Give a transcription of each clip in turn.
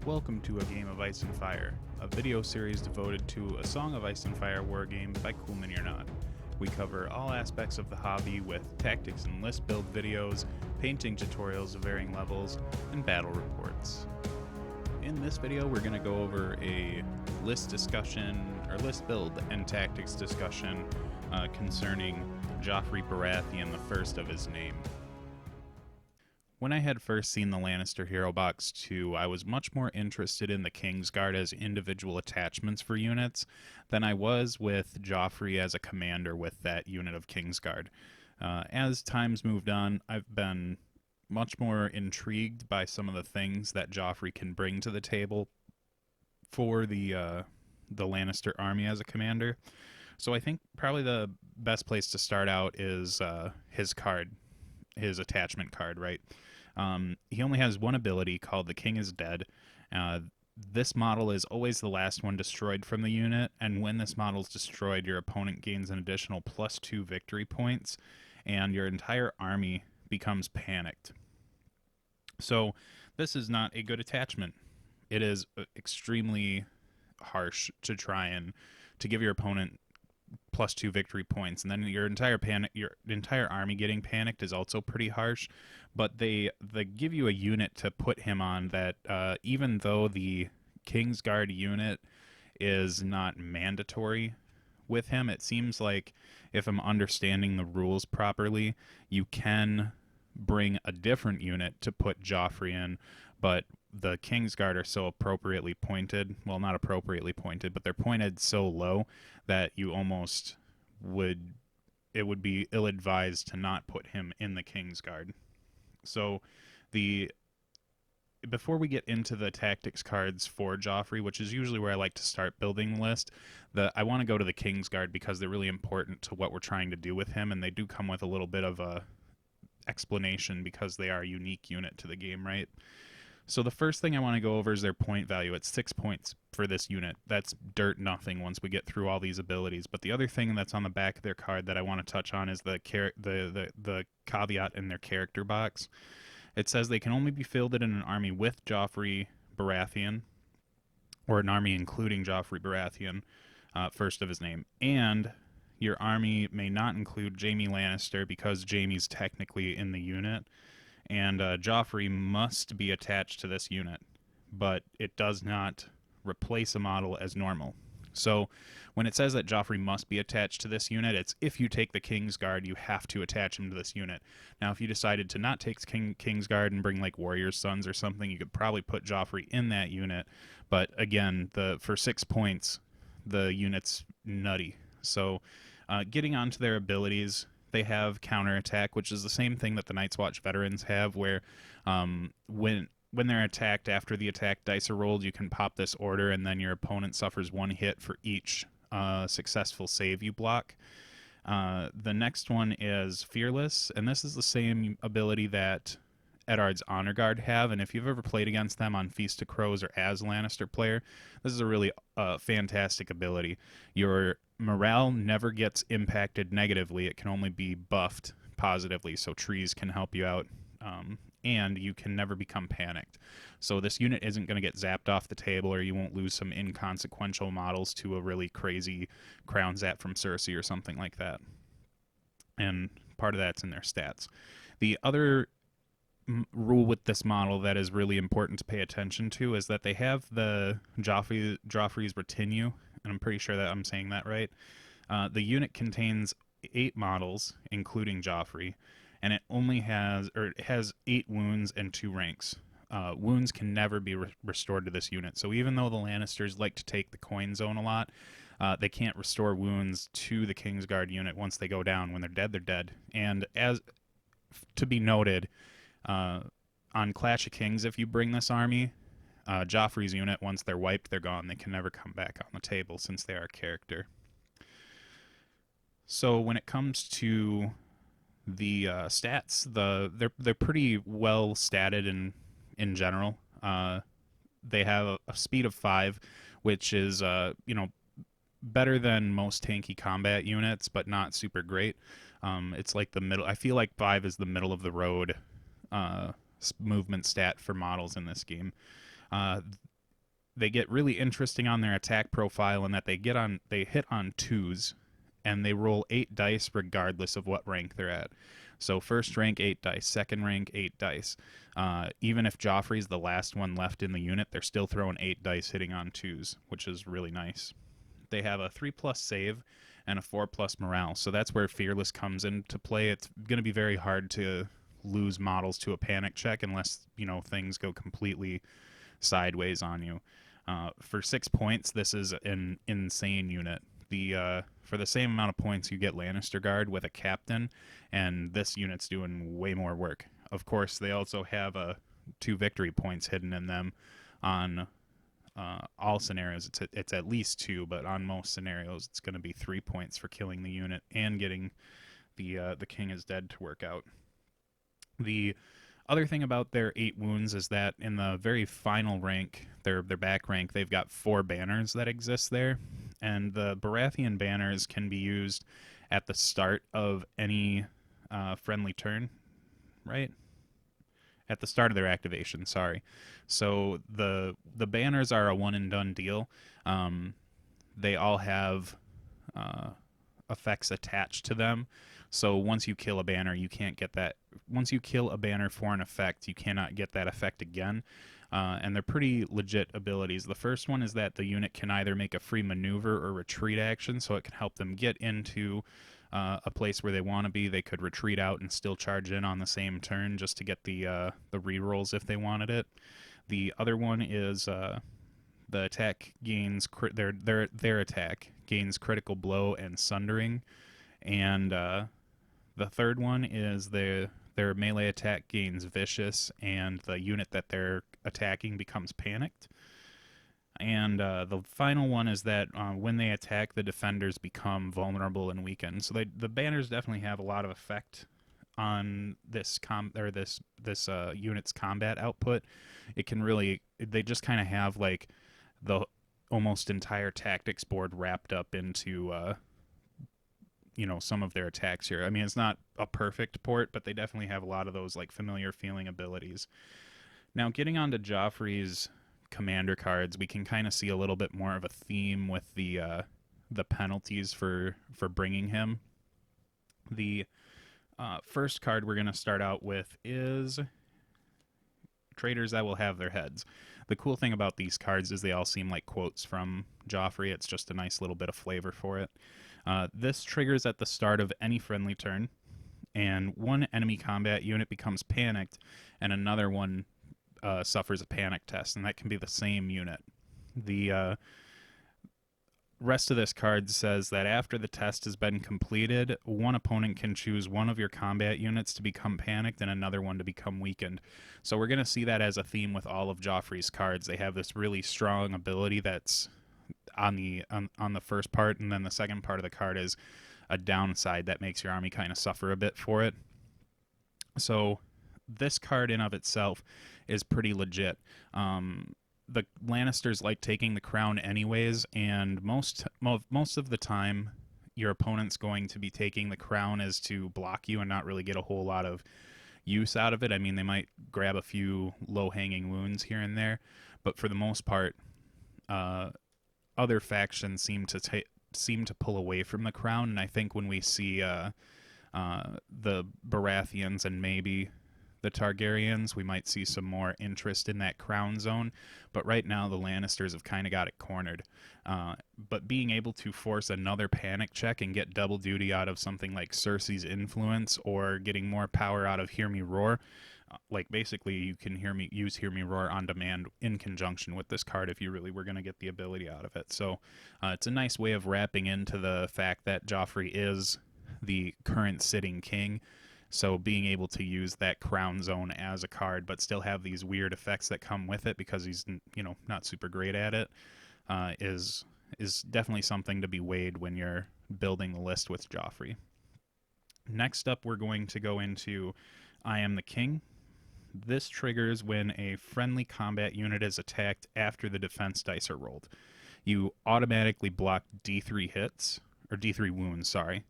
Welcome to A Game of Ice and Fire, a video series devoted to A Song of Ice and Fire war games by Cool Mini or Not. We cover all aspects of the hobby with tactics and list build videos, painting tutorials of varying levels, and battle reports. In this video, we're going to go over a list discussion, or list build and tactics discussion concerning Joffrey Baratheon, the first of his name. When I had first seen the Lannister Hero Box 2, I was much more interested in the Kingsguard as individual attachments for units than I was with Joffrey as a commander with that unit of Kingsguard. As time's moved on, I've been much more intrigued by some of the things that Joffrey can bring to the table for the Lannister army as a commander. So I think probably the best place to start out is his card, his attachment card, right? He only has one ability called The King is Dead. This model is always the last one destroyed from the unit, and when this model is destroyed, your opponent gains an additional +2 victory points, and your entire army becomes panicked. So this is not a good attachment. It is extremely harsh to try and to give your opponent +2 victory points, and then your entire army getting panicked is also pretty harsh. But they give you a unit to put him on that even though the Kingsguard unit is not mandatory with him, it seems like if I'm understanding the rules properly, you can bring a different unit to put Joffrey in, but the Kingsguard are so appropriately pointed, well, not appropriately pointed, but they're pointed so low that you almost it would be ill-advised to not put him in the Kingsguard. So before we get into the tactics cards for Joffrey, which is usually where I like to start building the list, I want to go to the Kingsguard because they're really important to what we're trying to do with him, and they do come with a little bit of a explanation because they are a unique unit to the game, right? So the first thing I want to go over is their point value. It's 6 points for this unit. That's dirt nothing once we get through all these abilities. But the other thing that's on the back of their card that I want to touch on is the caveat in their character box. It says they can only be fielded in an army with Joffrey Baratheon, or an army including Joffrey Baratheon, first of his name, and your army may not include Jaime Lannister because Jaime's technically in the unit, and Joffrey must be attached to this unit, but it does not replace a model as normal. So when it says that Joffrey must be attached to this unit, it's if you take the Kingsguard, you have to attach him to this unit. Now, if you decided to not take Kingsguard and bring like Warrior's Sons or something, you could probably put Joffrey in that unit, but again, for 6 points, the unit's nutty. So getting onto their abilities, they have counterattack, which is the same thing that the Night's Watch veterans have, where when they're attacked, after the attack dice are rolled, you can pop this order, and then your opponent suffers 1 hit for each successful save you block. The next one is Fearless, and this is the same ability that Eddard's Honor Guard have, and if you've ever played against them on Feast of Crows or as a Lannister player, this is a really fantastic ability. Your morale never gets impacted negatively. It can only be buffed positively, so trees can help you out, and you can never become panicked. So this unit isn't going to get zapped off the table, or you won't lose some inconsequential models to a really crazy Crown Zap from Cersei or something like that. And part of that's in their stats. The other rule with this model that is really important to pay attention to is that they have the Joffrey's Retinue, and I'm pretty sure that I'm saying that right. The unit contains 8 models, including Joffrey, and it has 8 wounds and 2 ranks. Wounds can never be restored to this unit, so even though the Lannisters like to take the coin zone a lot, they can't restore wounds to the Kingsguard unit once they go down. When they're dead, they're dead. And as to be noted, on Clash of Kings, if you bring this army, Joffrey's unit, once they're wiped, they're gone. They can never come back on the table since they are a character. So when it comes to the stats, they're pretty well statted in general. They have a speed of 5, which is better than most tanky combat units, but not super great. It's like the middle. I feel like 5 is the middle of the road movement stat for models in this game. they get really interesting on their attack profile in that they hit on twos, and they roll 8 dice regardless of what rank they're at. So first rank 8 dice, second rank 8 dice. Even if Joffrey's the last one left in the unit, they're still throwing 8 dice hitting on twos, which is really nice. They have a 3+ save and a 4+ morale, so that's where Fearless comes into play. It's going to be very hard to lose models to a panic check unless things go completely sideways on you. For 6 points, this is an insane unit. For the same amount of points, you get Lannister Guard with a captain, and this unit's doing way more work. Of course, they also have 2 victory points hidden in them on all scenarios. It's at least 2, but on most scenarios, it's going to be 3 points for killing the unit and getting the King is Dead to work out. The other thing about their 8 wounds is that in the very final rank, their back rank, they've got 4 banners that exist there. And the Baratheon Banners can be used at the start of any friendly turn, right? At the start of their activation, sorry. So the banners are a one-and-done deal. They all have effects attached to them. So once you kill a banner, you can't get that. Once you kill a banner for an effect, you cannot get that effect again. And they're pretty legit abilities. The first one is that the unit can either make a free maneuver or retreat action, so it can help them get into a place where they want to be. They could retreat out and still charge in on the same turn just to get the rerolls if they wanted it. The other one is the attack gains their attack gains critical blow and sundering, and the third one is their melee attack gains vicious, and the unit that they're attacking becomes panicked. And the final one is that when they attack, the defenders become vulnerable and weakened. So the banners definitely have a lot of effect on this unit's combat output. It can really, they just kind of have like the almost entire tactics board wrapped up into some of their attacks here. I mean, it's not a perfect port, but they definitely have a lot of those like familiar feeling abilities. Now, getting onto Joffrey's commander cards, we can kind of see a little bit more of a theme with the penalties for bringing him. The first card we're going to start out with is Traitors That Will Have Their Heads. The cool thing about these cards is they all seem like quotes from Joffrey. It's just a nice little bit of flavor for it. This triggers at the start of any friendly turn, and one enemy combat unit becomes panicked, and another one suffers a panic test, and that can be the same unit. The rest of this card says that after the test has been completed, one opponent can choose one of your combat units to become panicked and another one to become weakened. So we're going to see that as a theme with all of Joffrey's cards. They have this really strong ability that's on the first part, and then the second part of the card is a downside that makes your army kind of suffer a bit for it. So this card in of itself is pretty legit. The Lannisters like taking the crown anyways, and most of the time your opponent's going to be taking the crown as to block you and not really get a whole lot of use out of it. I mean, they might grab a few low-hanging wounds here and there, but for the most part, other factions seem to pull away from the crown, and I think when we see the Baratheons and maybe the Targaryens, we might see some more interest in that crown zone. But right now, the Lannisters have kind of got it cornered. But being able to force another panic check and get double duty out of something like Cersei's influence, or getting more power out of Hear Me Roar, like basically you can use Hear Me Roar on demand in conjunction with this card if you really were going to get the ability out of it. So it's a nice way of wrapping into the fact that Joffrey is the current sitting king. So being able to use that crown zone as a card, but still have these weird effects that come with it because he's not super great at it, is definitely something to be weighed when you're building the list with Joffrey. Next up, we're going to go into I Am the King. This triggers when a friendly combat unit is attacked after the defense dice are rolled. You automatically block D3 hits, or D3 wounds, sorry,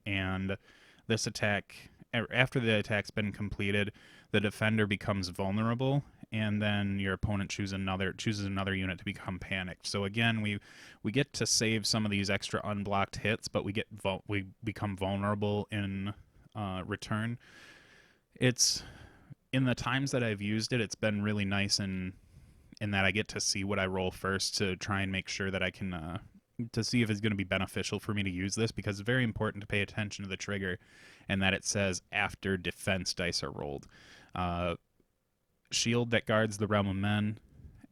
and this attack, after the attack's been completed, the defender becomes vulnerable, and then your opponent chooses another unit to become panicked. So again, we get to save some of these extra unblocked hits, but we become vulnerable in return. It's in the times that I've used it, it's been really nice in that I get to see what I roll first to try and make sure that I can to see if it's going to be beneficial for me to use this, because it's very important to pay attention to the trigger and that it says after defense dice are rolled. Shield that guards the realm of men,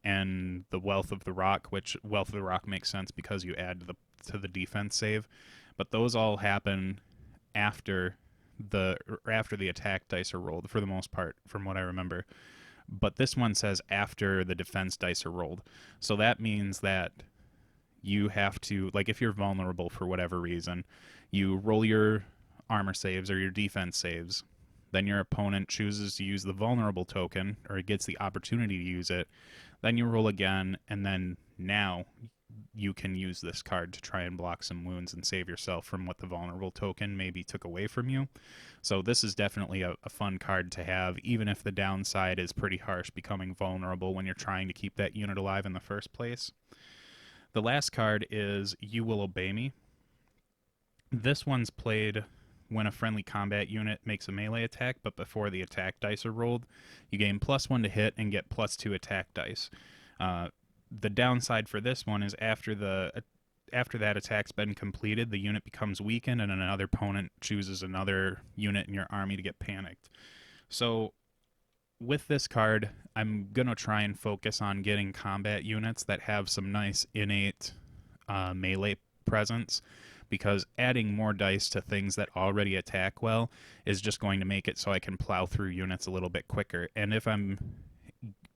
and the wealth of the rock, which wealth of the rock makes sense because you add to the defense save, but those all happen after the attack dice are rolled for the most part, from what I remember. But this one says after the defense dice are rolled, so that means that you have to, like, if you're vulnerable for whatever reason, you roll your armor saves or your defense saves. Then your opponent chooses to use the vulnerable token, or it gets the opportunity to use it. Then you roll again, and then now you can use this card to try and block some wounds and save yourself from what the vulnerable token maybe took away from you. So this is definitely a fun card to have, even if the downside is pretty harsh, becoming vulnerable when you're trying to keep that unit alive in the first place. The last card is You Will Obey Me. This one's played when a friendly combat unit makes a melee attack, but before the attack dice are rolled. You gain +1 to hit and get +2 attack dice. The downside for this one is after that attack's been completed, the unit becomes weakened and another opponent chooses another unit in your army to get panicked. So with this card, I'm going to try and focus on getting combat units that have some nice innate melee presence, because adding more dice to things that already attack well is just going to make it so I can plow through units a little bit quicker. And if I'm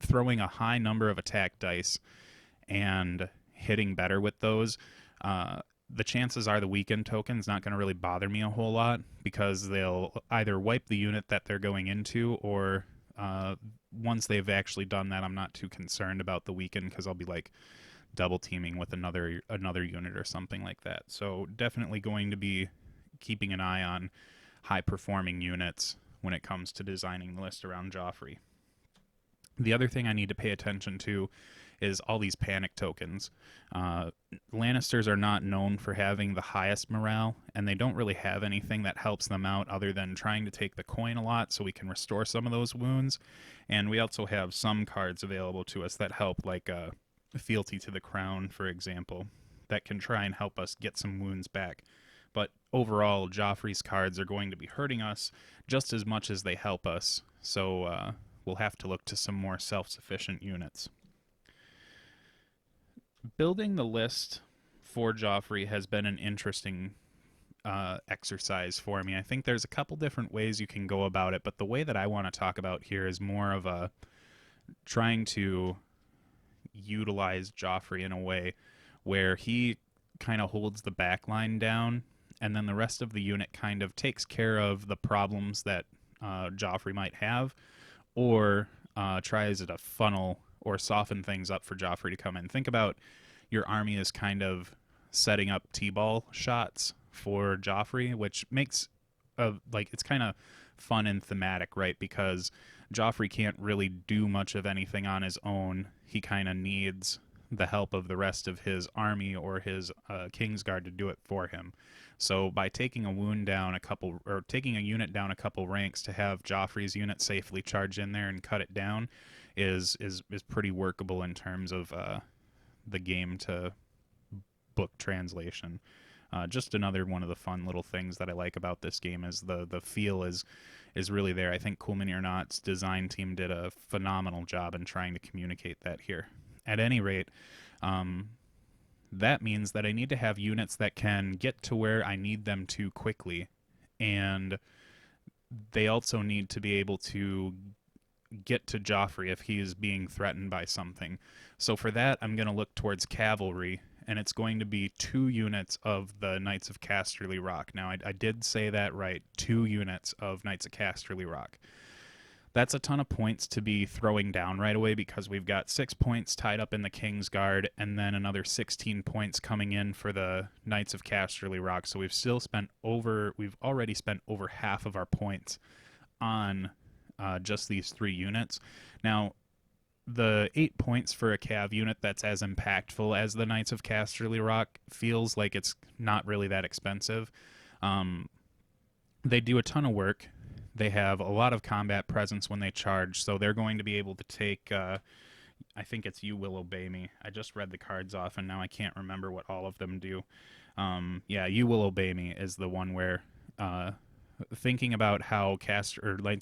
throwing a high number of attack dice and hitting better with those, the chances are the weakened token's not going to really bother me a whole lot, because they'll either wipe the unit that they're going into, or once they've actually done that, I'm not too concerned about the weaken, because I'll be like double teaming with another unit or something like that. So definitely going to be keeping an eye on high performing units when it comes to designing the list around Joffrey. The other thing I need to pay attention to is all these panic tokens. Lannisters are not known for having the highest morale, and they don't really have anything that helps them out other than trying to take the coin a lot so we can restore some of those wounds. And we also have some cards available to us that help, like Fealty to the Crown, for example, that can try and help us get some wounds back. But overall, Joffrey's cards are going to be hurting us just as much as they help us, so we'll have to look to some more self-sufficient units. Building the list for Joffrey has been an interesting exercise for me. I think there's a couple different ways you can go about it, but the way that I want to talk about here is more of a trying to utilize Joffrey in a way where he kind of holds the back line down, and then the rest of the unit kind of takes care of the problems that Joffrey might have, or tries to funnel or soften things up for Joffrey to come in. Think about your army as kind of setting up T-ball shots for Joffrey, which makes it's kind of fun and thematic, right? Because Joffrey can't really do much of anything on his own. He kind of needs the help of the rest of his army or his Kingsguard to do it for him. So by taking a unit down a couple ranks to have Joffrey's unit safely charge in there and cut it down is pretty workable in terms of the game to book translation. Just another one of the fun little things that I like about this game is the feel is really there. I think Cool Mini or Not's design team did a phenomenal job in trying to communicate that here. At any rate, that means that I need to have units that can get to where I need them to quickly, and they also need to be able to get to Joffrey if he is being threatened by something. So for that, I'm going to look towards cavalry, and it's going to be 2 units of the Knights of Casterly Rock. Now, I did say that right, 2 units of Knights of Casterly Rock. That's a ton of points to be throwing down right away, because we've got 6 points tied up in the Kingsguard, and then another 16 points coming in for the Knights of Casterly Rock. So we've already spent over half of our points on just these 3 units. Now, the 8 points for a Cav unit that's as impactful as the Knights of Casterly Rock feels like it's not really that expensive. Um, they do a ton of work. They have a lot of combat presence when they charge, so they're going to be able to take. I think it's You Will Obey Me. I just read the cards off, and now I can't remember what all of them do. Yeah, You Will Obey Me is the one where thinking about how Knights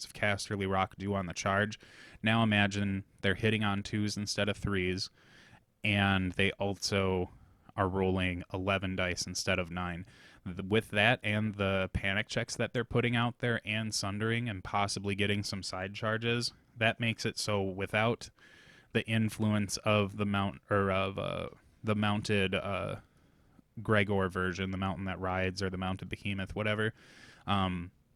of Casterly Rock do on the charge. Now imagine they're hitting on twos instead of threes, and they also are rolling 11 dice instead of 9. With that and the panic checks that they're putting out there and sundering and possibly getting some side charges, that makes it so without the influence of the the mounted Gregor version, the mountain that rides, or the mounted behemoth, whatever.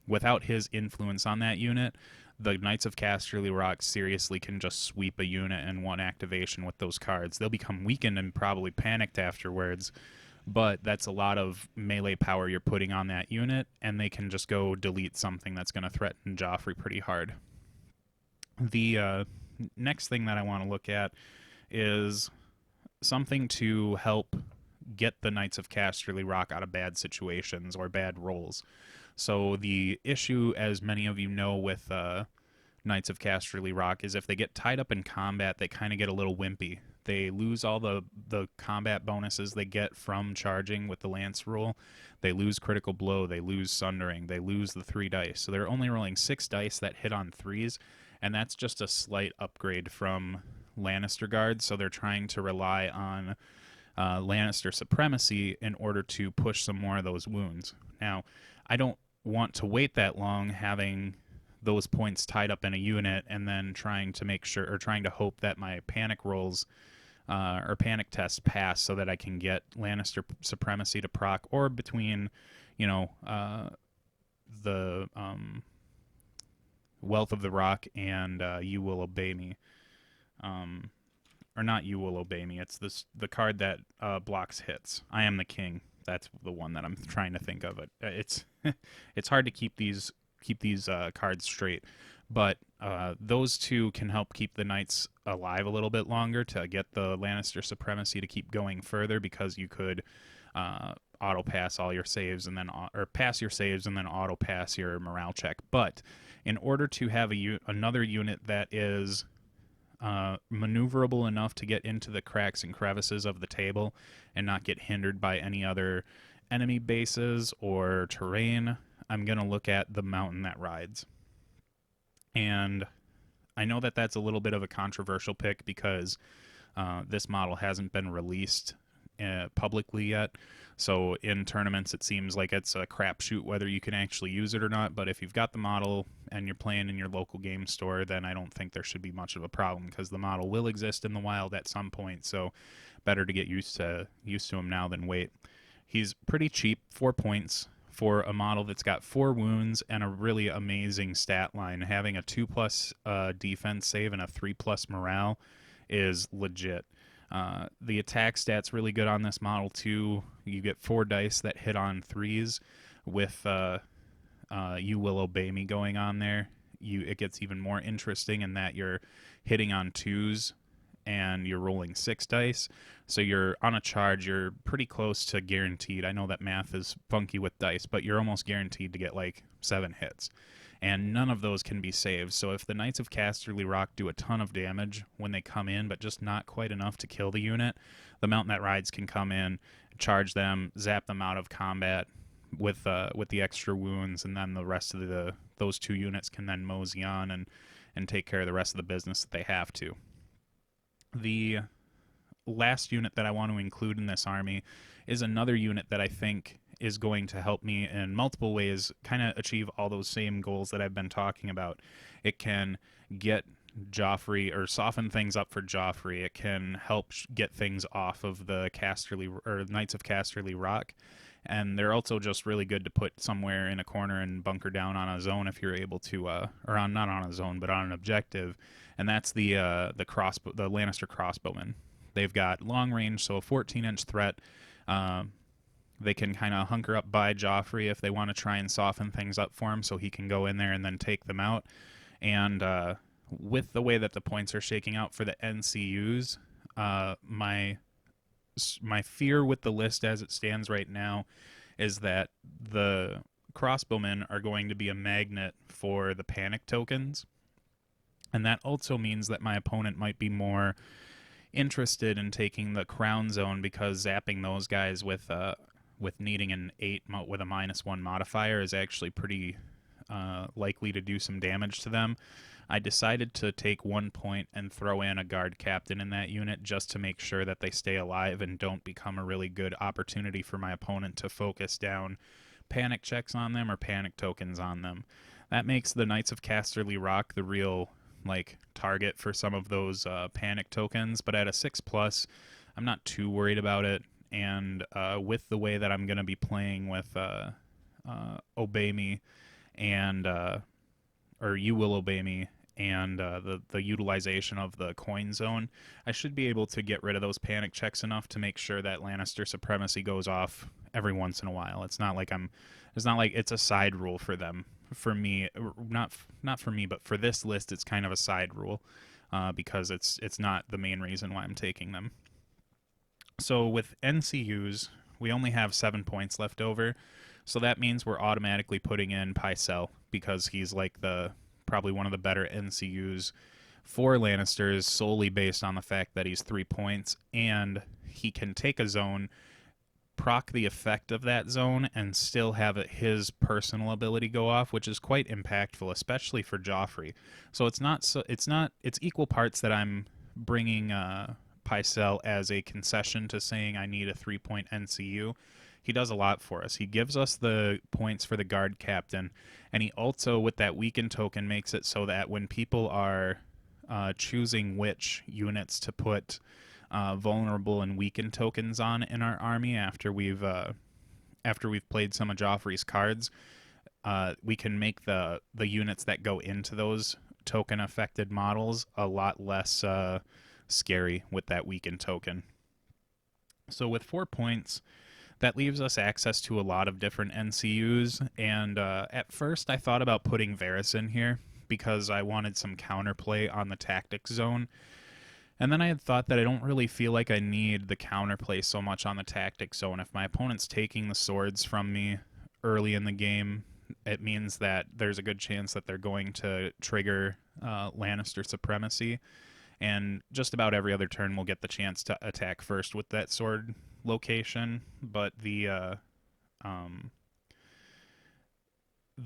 Without his influence on that unit, the Knights of Casterly Rock seriously can just sweep a unit in one activation with those cards. They'll become weakened and probably panicked afterwards, but that's a lot of melee power you're putting on that unit, and they can just go delete something that's going to threaten Joffrey pretty hard. The next thing that I want to look at is something to help get the Knights of Casterly Rock out of bad situations or bad rolls. So the issue, as many of you know, with Knights of Casterly Rock is if they get tied up in combat, they kind of get a little wimpy. They lose all the combat bonuses they get from charging with the Lance rule. They lose Critical Blow. They lose Sundering. They lose the 3 dice. So they're only rolling 6 dice that hit on 3s, and that's just a slight upgrade from Lannister Guards. So they're trying to rely on Lannister Supremacy in order to push some more of those wounds. Now, I don't want to wait that long having those points tied up in a unit and then trying to make sure, or trying to hope that my panic rolls or panic tests pass so that I can get Lannister Supremacy to proc, or between, you know, the Wealth of the Rock and You Will Obey Me. Or not You Will Obey Me. It's the card that blocks hits. I Am the King. That's the one that I'm trying to think of. It's it's hard to keep these cards straight, but those two can help keep the Knights alive a little bit longer to get the Lannister Supremacy to keep going further, because you could auto pass all your saves and then or pass your saves and then auto pass your morale check. But in order to have another unit that is maneuverable enough to get into the cracks and crevices of the table and not get hindered by any other enemy bases or terrain, I'm going to look at the Mountain That Rides. And I know that that's a little bit of a controversial pick because this model hasn't been released publicly yet. So in tournaments, it seems like it's a crapshoot whether you can actually use it or not. But if you've got the model and you're playing in your local game store, then I don't think there should be much of a problem, because the model will exist in the wild at some point. So better to get used to him now than wait. He's pretty cheap, 4 points for a model that's got 4 wounds and a really amazing stat line. Having a 2+ defense save and a 3+ morale is legit. The attack stat's really good on this model too. You get 4 dice that hit on 3s with You Will Obey Me going on there. It gets even more interesting in that you're hitting on 2s and you're rolling 6 dice. So you're on a charge, you're pretty close to guaranteed. I know that math is funky with dice, but you're almost guaranteed to get like 7 hits. And none of those can be saved. So if the Knights of Casterly Rock do a ton of damage when they come in, but just not quite enough to kill the unit, the Mountain That Rides can come in, charge them, zap them out of combat with the extra wounds, and then the rest of those 2 units can then mosey on and take care of the rest of the business that they have to. The last unit that I want to include in this army is another unit that I think is going to help me in multiple ways kind of achieve all those same goals that I've been talking about. It can get Joffrey, or soften things up for Joffrey. It can help get things off of the Knights of Casterly Rock. And they're also just really good to put somewhere in a corner and bunker down on a zone if you're able to, or not on a zone, but on an objective. And that's the Lannister crossbowmen. They've got long range, so a 14-inch threat. They can kind of hunker up by Joffrey if they want to try and soften things up for him, so he can go in there and then take them out. And with the way that the points are shaking out for the NCUs, my fear with the list as it stands right now is that the crossbowmen are going to be a magnet for the panic tokens, and that also means that my opponent might be more interested in taking the crown zone, because zapping those guys with needing an 8 with a -1 modifier is actually pretty likely to do some damage to them. I decided to take 1 point and throw in a guard captain in that unit just to make sure that they stay alive and don't become a really good opportunity for my opponent to focus down panic checks on them or panic tokens on them. That makes the Knights of Casterly Rock the real target for some of those panic tokens, but at a 6+, I'm not too worried about it. And with the way that I'm going to be playing with Obey Me and or You Will Obey Me, and the utilization of the coin zone, I should be able to get rid of those panic checks enough to make sure that Lannister supremacy goes off every once in a while. It's not like it's a side rule for them. For me, not for me, but for this list, it's kind of a side rule because it's not the main reason why I'm taking them. So with NCUs, we only have 7 points left over, so that means we're automatically putting in Pycelle because he's probably one of the better NCUs for Lannisters, solely based on the fact that he's 3 points and he can take a zone, proc the effect of that zone, and still have his personal ability go off, which is quite impactful, especially for Joffrey. So it's equal parts that I'm bringing Pycelle as a concession to saying I need a 3-point NCU. He does a lot for us. He gives us the points for the guard captain, and he also, with that weaken token, makes it so that when people are choosing which units to put vulnerable and weakened tokens on in our army after we've played some of Joffrey's cards, we can make the units that go into those token affected models a lot less scary with that weakened token. So with 4 points, that leaves us access to a lot of different NCUs, and at first I thought about putting Varys in here because I wanted some counterplay on the tactics zone. And then I had thought that I don't really feel like I need the counterplay so much on the tactics zone. If my opponent's taking the swords from me early in the game, it means that there's a good chance that they're going to trigger Lannister supremacy. And just about every other turn we'll get the chance to attack first with that sword location. But the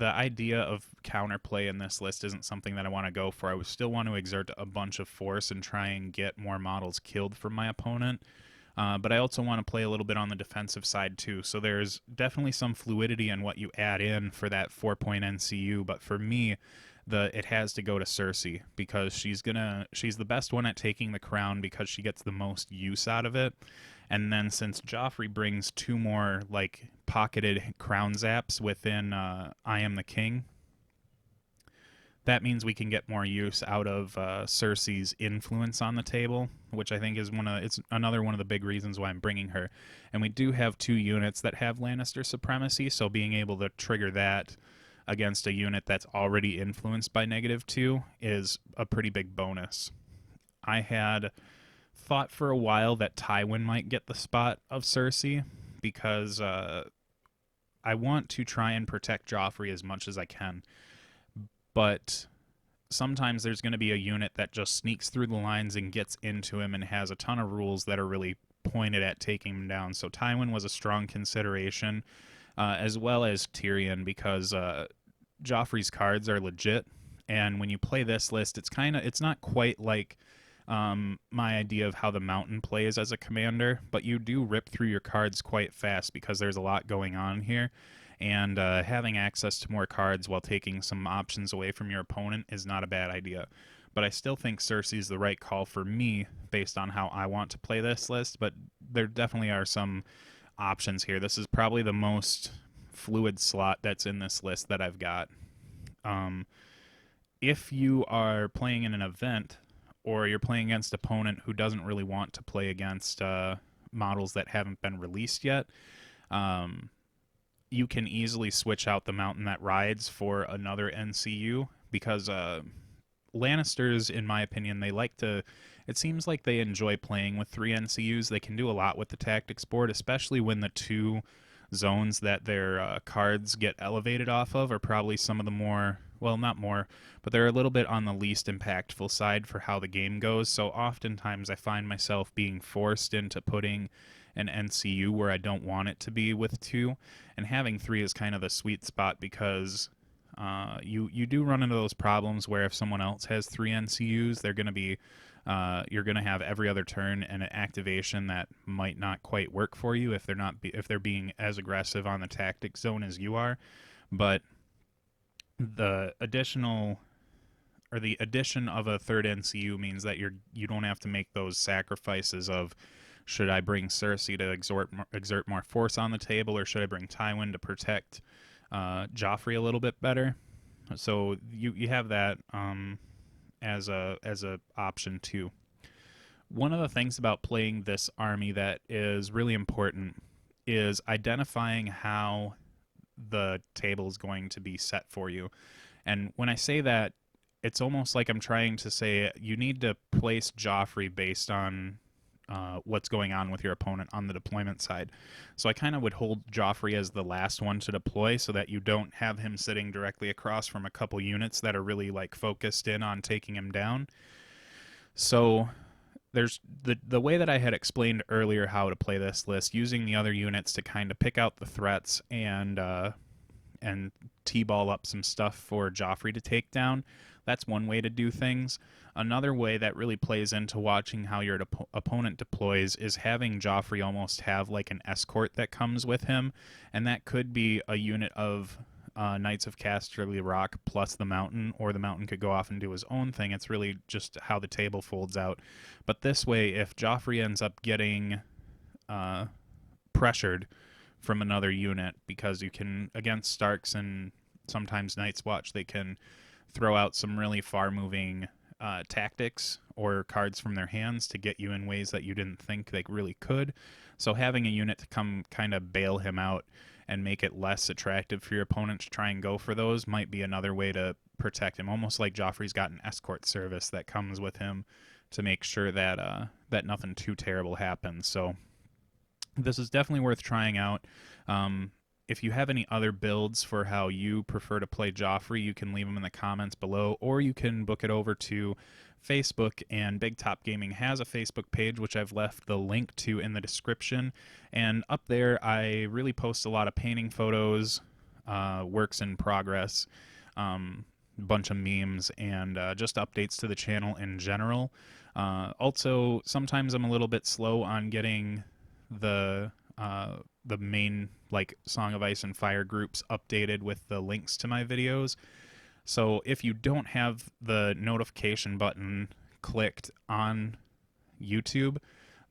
idea of counterplay in this list isn't something that I want to go for. I would still want to exert a bunch of force and try and get more models killed from my opponent. But I also want to play a little bit on the defensive side too. So there's definitely some fluidity in what you add in for that 4-point NCU. But for me, it has to go to Cersei because she's the best one at taking the crown because she gets the most use out of it. And then since Joffrey brings 2 more pocketed crown zaps within I Am the King, that means we can get more use out of Cersei's influence on the table, which I think is it's another one of the big reasons why I'm bringing her. And we do have 2 units that have Lannister supremacy, so being able to trigger that against a unit that's already influenced by -2 is a pretty big bonus. I had thought for a while that Tywin might get the spot of Cersei because I want to try and protect Joffrey as much as I can. But sometimes there's going to be a unit that just sneaks through the lines and gets into him and has a ton of rules that are really pointed at taking him down. So Tywin was a strong consideration, as well as Tyrion, because Joffrey's cards are legit. And when you play this list, it's not quite like my idea of how the Mountain plays as a commander, but you do rip through your cards quite fast because there's a lot going on here. And having access to more cards while taking some options away from your opponent is not a bad idea. But I still think Cersei's the right call for me based on how I want to play this list, but there definitely are some options here. This is probably the most fluid slot that's in this list that I've got. If you are playing in an event or you're playing against an opponent who doesn't really want to play against models that haven't been released yet, you can easily switch out the Mountain that rides for another NCU because Lannisters, in my opinion, they like to. It seems like they enjoy playing with 3 NCUs. They can do a lot with the tactics board, especially when the two zones that their cards get elevated off of are probably some of the more, well, not more, but they're a little bit on the least impactful side for how the game goes. So oftentimes I find myself being forced into putting an NCU where I don't want it to be with 2, and having 3 is kind of the sweet spot because you do run into those problems where if someone else has 3 NCUs, they're going to be you're going to have every other turn and an activation that might not quite work for you if if they're being as aggressive on the tactic zone as you are. But the addition of a third NCU means that you don't have to make those sacrifices of, should I bring Cersei to exert more force on the table, or should I bring Tywin to protect Joffrey a little bit better? So you have that as a option too. One of the things about playing this army that is really important is identifying how the table is going to be set for you. And when I say that, it's almost like I'm trying to say you need to place Joffrey based on what's going on with your opponent on the deployment side. So I kind of would hold Joffrey as the last one to deploy so that you don't have him sitting directly across from a couple units that are really like focused in on taking him down. So there's the way that I had explained earlier how to play this list, using the other units to kind of pick out the threats and T-ball up some stuff for Joffrey to take down. That's one way to do things. Another way that really plays into watching how your opponent deploys is having Joffrey almost have like an escort that comes with him, and that could be a unit of Knights of Casterly Rock plus the Mountain, or the Mountain could go off and do his own thing. It's really just how the table folds out. But this way, if Joffrey ends up getting pressured from another unit, because you can, against Starks and sometimes Night's Watch, they can throw out some really far-moving tactics or cards from their hands to get you in ways that you didn't think they really could. So having a unit to come kind of bail him out and make it less attractive for your opponent to try and go for those might be another way to protect him. Almost like Joffrey's got an escort service that comes with him to make sure that that nothing too terrible happens. So this is definitely worth trying out. If you have any other builds for how you prefer to play Joffrey, you can leave them in the comments below, or you can book it over to Facebook, and Big Top Gaming has a Facebook page, which I've left the link to in the description. And up there, I really post a lot of painting photos, works in progress, bunch of memes, and just updates to the channel in general. Also, sometimes I'm a little bit slow on getting the main like Song of Ice and Fire groups updated with the links to my videos. So if you don't have the notification button clicked on YouTube,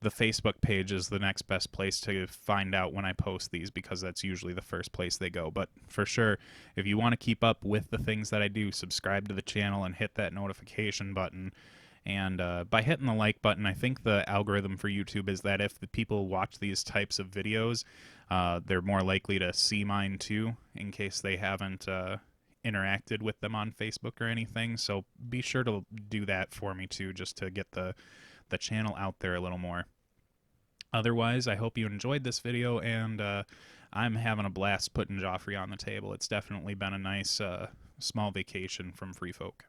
the Facebook page is the next best place to find out when I post these, because that's usually the first place they go. But for sure, if you want to keep up with the things that I do, subscribe to the channel and hit that notification button. And by hitting the like button, I think the algorithm for YouTube is that if the people watch these types of videos, they're more likely to see mine too, in case they haven't interacted with them on Facebook or anything. So be sure to do that for me too, just to get the channel out there a little more. Otherwise, I hope you enjoyed this video, and I'm having a blast putting Joffrey on the table. It's definitely been a nice small vacation from Free Folk.